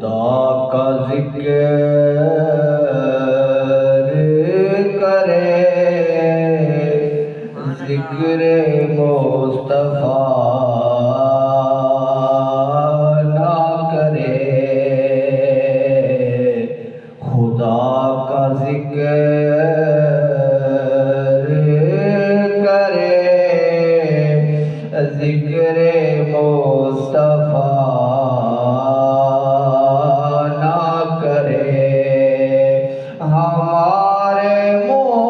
خدا کا ذکر کرے ذکر مصطفیٰ نہ کرے خدا کا ذکر کرے ذکر مصطفیٰ نہ کرے ہمارے منہ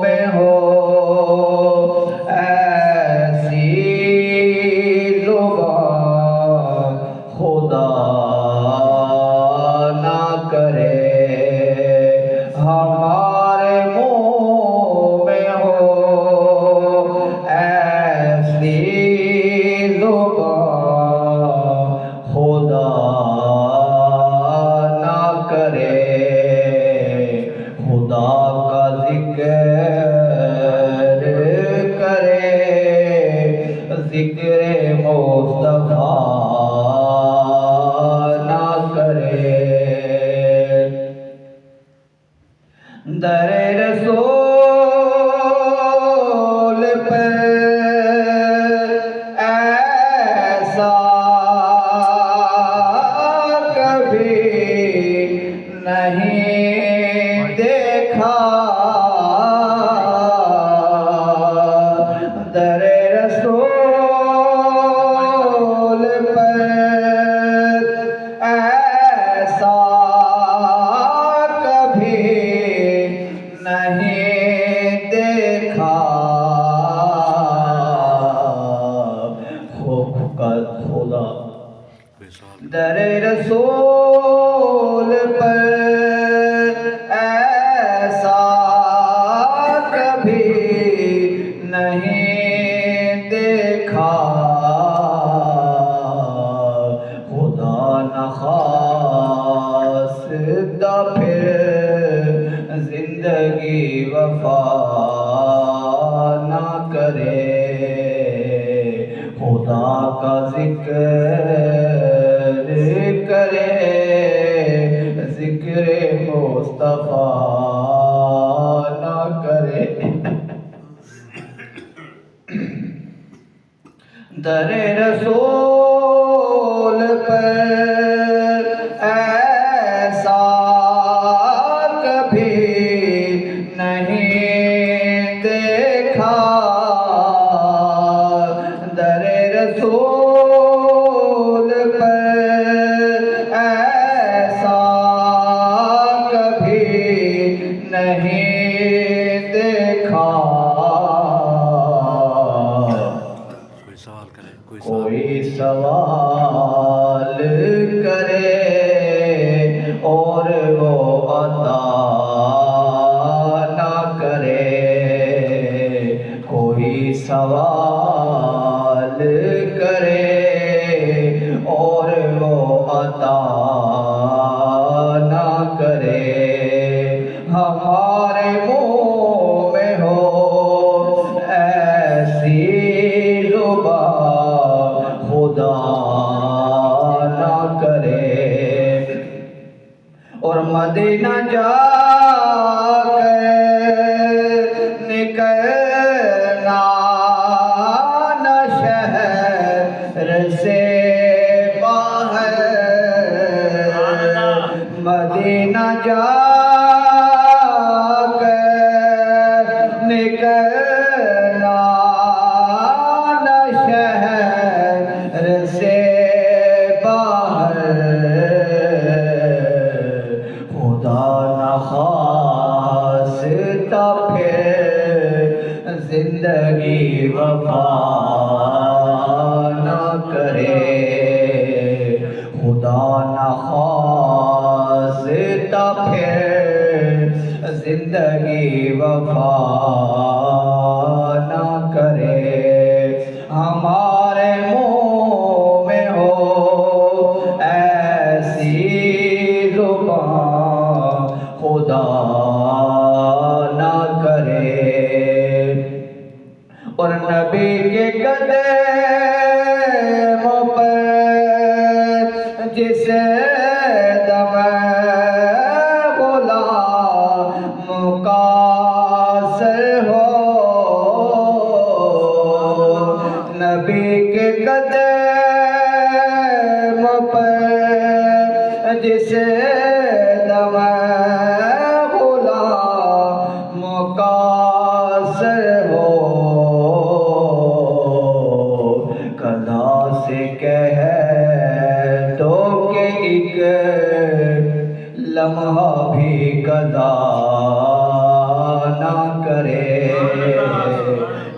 میں ہو ایسی زبان خدا نہ کرے ہمارے منہ میں ہو ایسی زبان خدا نہ کرے خدا کا ذکر کرے ذکر مصطفیٰ نہ کرے در رسول پر ایسا کبھی نہیں دیکھا در رسول پر ایسا کبھی نہیں دیکھا خدا در رسول پر ایسا کبھی نہیں دیکھا خدا نخواستہ پھر زندگی وفا نہ کرے خدا کا ذکر کرے ذکر مصطفیٰ نہ کرے در رسول پر ایسا کبھی نہیں دیکھا در رسول پر ایسا کبھی نہیں دیکھا کوئی سوال کرے اور وہ عطا نہ کرے کوئی سوال کرے اور وہ عطا نہ کرے ہمارے منہ میں ہو ایسی زبان خدا نہ کرے اور مدینہ جا کر نکلنا نہ شہر سے باہر مدینہ جا کر نکلنا نہ شہر سے باہر خدا نخواستہ پھر زندگی وفا نہ کرے خدا نخواستہ پھر زندگی وفا نہ کرے ہمارے منہ میں ہو ایسی زبان خدا نہ کرے اور نبی کے قدموں پر جس دم غلام مقاصر ہو نبی کے قدم پر جس دم غلام مقاصر ہو قضا سے کہہ دو کہ ایک لمحہ بھی قضا نہ کرے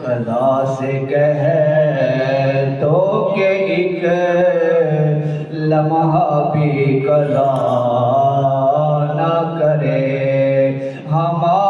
قضا سے کہہ دو کہ ایک لمحہ بھی قضا نہ کرے ہمارا